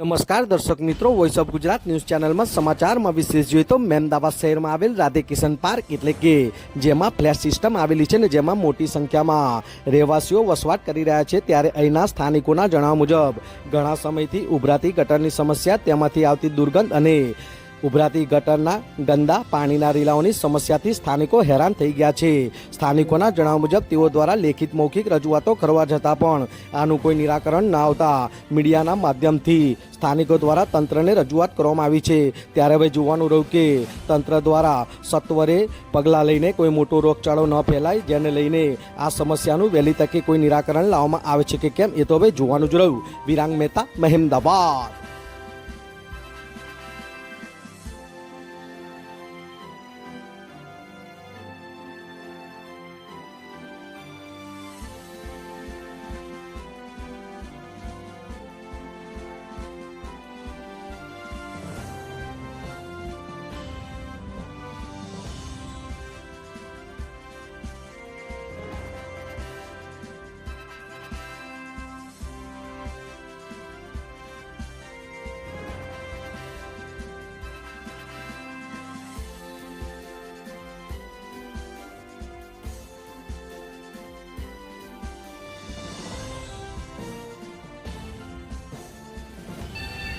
નમસ્કાર દર્શક મિત્રો, વોઇસ ઓફ ગુજરાત ન્યૂઝ ચેનલમાં સમાચારમાં વિશેષ જોઈએ તો મહેમદાવાદ શહેરમાં આવેલ રાધેકિશન પાર્ક એટલે કે જેમાં ફ્લેટ સિસ્ટમ આવેલી છે ને જેમાં મોટી સંખ્યામાં રહેવાસીઓ વસવાટ કરી રહ્યા છે, ત્યારે અહીંના સ્થાનિકોના જણાવ્યા મુજબ ઘણા સમયથી ઉભરાતી ગટરની સમસ્યા, તેમાંથી આવતી દુર્ગંધ અને ઉભરાતી ગટરના ગંદા પાણીના રીલાઓની સમસ્યાથી સ્થાનિકો હેરાન થઈ ગયા છે। સ્થાનિકોના જણાવ્યા મુજબ તેઓ દ્વારા લેખિત મૌખિક રજૂઆતો કરવા છતાં પણ આનું કોઈ નિરાકરણ ન આવતા મીડિયાના માધ્યમથી સ્થાનિકો દ્વારા તંત્રને રજૂઆત કરવામાં આવી છે। ત્યારે હવે જોવાનું રહ્યું કે તંત્ર દ્વારા સત્વરે પગલાં લઈને કોઈ મોટો રોગચાળો ન ફેલાય, જેને લઈને આ સમસ્યાનું વહેલી તકે કોઈ નિરાકરણ લાવવામાં આવે છે કે કેમ એ તો હવે જોવાનું જ રહ્યું। વિરાંગ મહેતા, મહેમદાવાદ।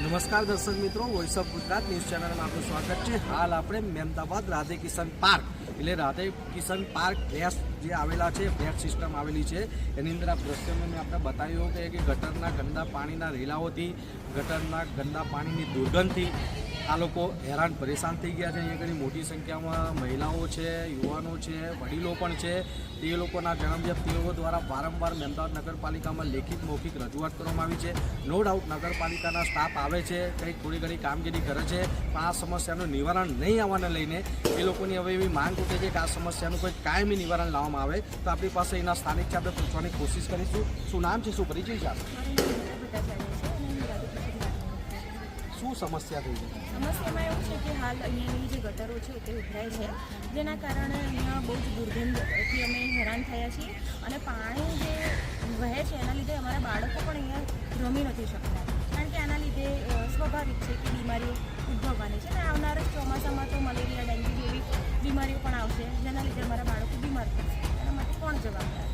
નમસ્કાર દર્શક મિત્રો, વોઇસ ઓફ ગુજરાત ન્યૂઝ ચેનલમાં આપનું સ્વાગત છે। હાલ આપણે મહેમદાવાદ રાધેકિશન પાર્ક એટલે રાધેકિશન પાર્ક ફ્લેટ જે આવેલા છે, ફ્લેટ સિસ્ટમ આવેલી છે, એની અંદર આ દ્રશ્યમાં મેં આપણે બતાવ્યું કે ગટરના ગંદા પાણીના રેલાઓથી, ગટરના ગંદા પાણીની દુર્ગંધથી આ લોકો હેરાન પરેશાન થઈ ગયા છે। અહીંયા ઘણી મોટી સંખ્યામાં મહિલાઓ છે, યુવાનો છે, વડીલો પણ છે। તે લોકોના જણાવ્યા મુજબ તેઓ દ્વારા વારંવાર મહેમદાવાદ નગરપાલિકામાં લેખિત મૌખિક રજૂઆત કરવામાં આવી છે। નો ડાઉટ નગરપાલિકાના સ્ટાફ આવે છે, કંઈક થોડી ઘણી કામગીરી કરે છે, પણ આ સમસ્યાનું નિવારણ નહીં આવવાને લઈને એ લોકોની હવે એવી માંગ ઉઠે છે કે આ સમસ્યાનું કોઈ કાયમી નિવારણ લાવવામાં આવે। તો આપણી પાસે એના સ્થાનિક છે, આપણે પૂછવાની કોશિશ કરીશું। શું નામ છે, શું પરિચય છે? શું સમસ્યા થઈ છે? સમસ્યામાં એવું છે કે હાલ અહીંયાની જે ગટરો છે તે ઉભરાય છે, જેના કારણે અહીંયા બહુ જ દુર્ગંધથી અમે હેરાન થયા છીએ અને પાણી જે વહે છે એના લીધે અમારા બાળકો પણ અહીંયા રમી નથી શકતા, કારણ કે આના લીધે સ્વાભાવિક છે કે બીમારીઓ ઉદ્ભવવાની છે અને આવનારા ચોમાસામાં તો મલેરિયા, ડેન્ગ્યુ જેવી બીમારીઓ પણ આવશે, જેના લીધે અમારા બાળકો બીમાર થશે। એના માટે કોણ જવાબદાર?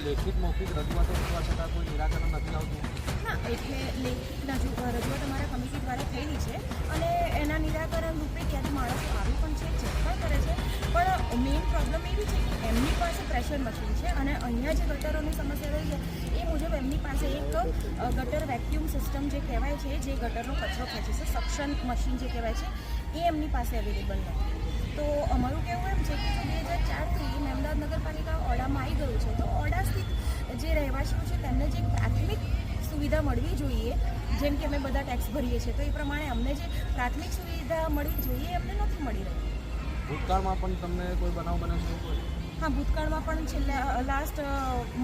લેખિત મૌખિક રજૂઆતો કરવા છતાં કોઈ નિરાકરણ નથી આવતું? હા, એટલે લેખિત રજૂઆત અમારા કમિટી દ્વારા થયેલી છે અને એના નિરાકરણ રૂપે ક્યારેક માણસો આવી પણ છે, ચેક પણ કરે છે, પણ મેઇન પ્રોબ્લેમ એવી છે કે એમની પાસે પ્રેશર મશીન છે અને અહીંયા જે ગટરોની સમસ્યા રહી છે એ મુજબ એમની પાસે એક ગટર વેક્યુમ સિસ્ટમ જે કહેવાય છે, જે ગટરનો કચરો ખેંચે છે, સક્શન મશીન જે કહેવાય છે, એ એમની પાસે અવેલેબલ નથી। તો અમારું કહેવું એમ છે કે જો 2004થી મહેમદાવાદ નગરપાલિકા ઓડામાં આવી ગયું છે, તો ઓડા સ્થિત જે રહેવાસીઓ છે તેમને જે પ્રાથમિક સુવિધા મળવી જોઈએ, જેમ કે અમે બધા ટેક્સ ભરીએ છીએ, તો એ પ્રમાણે અમને જે પ્રાથમિક સુવિધા મળવી જોઈએ અમને નથી મળી રહી। ભૂતકાળમાં પણ તમને કોઈ બનાવ બને છે? હા, ભૂતકાળમાં પણ છેલ્લા લાસ્ટ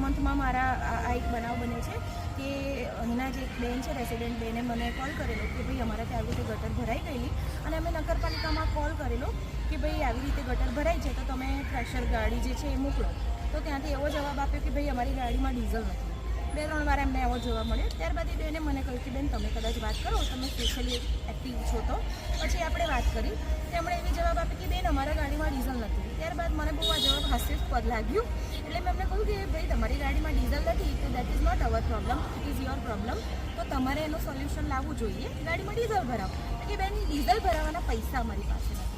મંથમાં મારા આ એક બનાવ બન્યો છે કે અહીંના જે એક બેન છે, રેસિડેન્ટ બેને મને કોલ કરેલો કે ભાઈ અમારા ત્યાં આવી રીતે ગટર ભરાઈ ગયેલી અને અમે નગરપાલિકામાં કોલ કરેલો કે ભાઈ આવી રીતે ગટર ભરાઈ છે તો તમે પ્રેશર ગાડી જે છે એ મોકલો। તો ત્યાંથી એવો જવાબ આપ્યો કે ભાઈ અમારી ગાડીમાં ડીઝલ નથી। 2-3 વાર એમને એવો જોવા મળ્યો। ત્યારબાદ એ બેને મને કહ્યું કે બેન તમે કદાચ વાત કરો, તમે સ્પેશિયલી એક્ટિવ છો તો પછી આપણે વાત કરી। તેમણે એવી જવાબ આપ્યો કે બેન અમારા ગાડીમાં ડીઝલ નથી। ત્યારબાદ મને બહુ આ જવાબ હાસ્યાસ્પદ લાગ્યું, એટલે મેં એમને કહ્યું કે ભાઈ તમારી ગાડીમાં ડીઝલ નથી તો that is not our problem, it is your problem, તો તમારે એનું સોલ્યુશન લાવવું જોઈએ, ગાડીમાં ડીઝલ ભરાવો। કે બેન ડીઝલ ભરાવાના પૈસા અમારી પાસે નથી।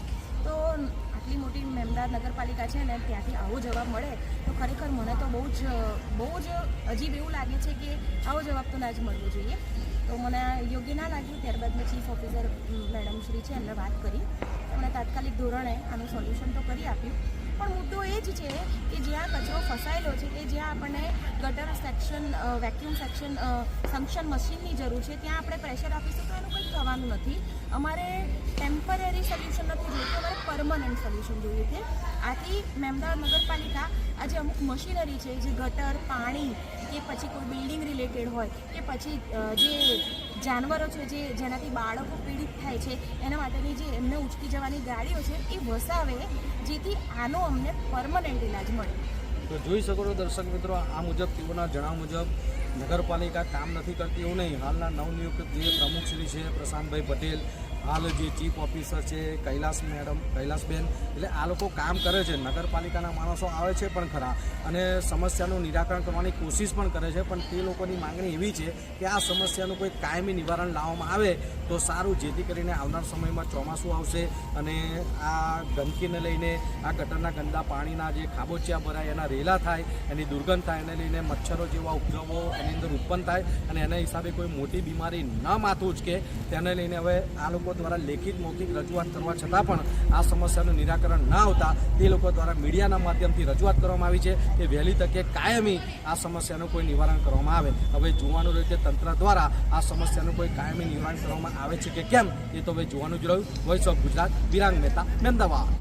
તો આટલી મોટી મહેમદાવાદ નગરપાલિકા છે ને ત્યાંથી આવો જવાબ મળે તો ખરેખર મને તો બહુ જ અજીબ એવું લાગે છે કે આવો જવાબ તો ના જ મળવો જોઈએ। તો મને યોગ્ય ના લાગ્યું। ત્યારબાદ મેં ચીફ ઓફિસર મેડમ શ્રી છે એમને વાત કરી, એમણે તાત્કાલિક ધોરણે આનું સોલ્યુશન તો કરી આપ્યું, પણ મુદ્દો એ જ છે કે જ્યાં કચરો ફસાયેલો છે કે જ્યાં આપણને ગટર સેક્શન વેક્યુમ સક્શન મશીનની જરૂર છે ત્યાં આપણે પ્રેશર આપીશું તો એનું કંઈ થવાનું નથી। અમારે ટેમ્પરરી સોલ્યુશન નથી જોઈતું, અમારે પરમનન્ટ સોલ્યુશન જોઈએ છે। આથી મહેમદાવાદ નગરપાલિકા આજે અમુક મશીનરી છે જે ગટર, પાણી કે પછી કોઈ બિલ્ડિંગ રિલેટેડ હોય કે પછી જે જાનવરો છે જેનાથી બાળકો પીડિત થાય છે એના માટેની જે એમને ઉચકી જવાની ગાડીઓ છે એ વસાવે, જેથી આનો અમને પરમનન્ટ ઇલાજ મળે। તો જોઈ શકો છો દર્શક મિત્રો, આ મુજબ તેઓના જણાવ્યા મુજબ નગરપાલિકા કામ નથી કરતી એવું નહીં. હાલના નવનિયુક્ત જે પ્રમુખશ્રી છે પ્રશાંતભાઈ પટેલ, હાલ જે ચીફ ઓફિસર છે કૈલાસબેન, એટલે આ લોકો કામ કરે છે. નગરપાલિકાના માણસો આવે છે પણ ખરા અને સમસ્યાનું નિરાકરણ કરવાની કોશિશ પણ કરે છે, પણ તે લોકોની માંગણી એવી છે કે આ સમસ્યાનું કોઈ કાયમી નિવારણ લાવવામાં આવે તો સારું, જેથી કરીને આવનાર સમયમાં ચોમાસું આવશે અને આ ગંદકીને લઈને, આ ગટરના ગંદા પાણીના જે ખાબોચિયા ભરાય, એના રેલા થાય, એની દુર્ગંધ થાય, એને લઈને મચ્છરો જેવા ઉપદ્રવો એની અંદર ઉત્પન્ન થાય અને એના હિસાબે કોઈ મોટી બીમારી ન માથું ઉચકે, તેને લઈને હવે આ લોકો દ્વારા લેખિત મૌખિક રજૂઆત કરવા છતાં પણ આ સમસ્યાનું નિરાકરણ ન આવતા તે લોકો દ્વારા મીડિયાના માધ્યમથી રજૂઆત કરવામાં આવી છે કે વહેલી તકે કાયમી આ સમસ્યાનું કોઈ નિવારણ કરવામાં આવે. હવે જોવાનું રહ્યું કે તંત્ર દ્વારા આ સમસ્યાનું કોઈ કાયમી નિવારણ કરવામાં આવે છે કે કેમ, એ તો હવે જોવાનું જ રહ્યું. Voice of Gujarat, Virang Mehta, Ahmedabad.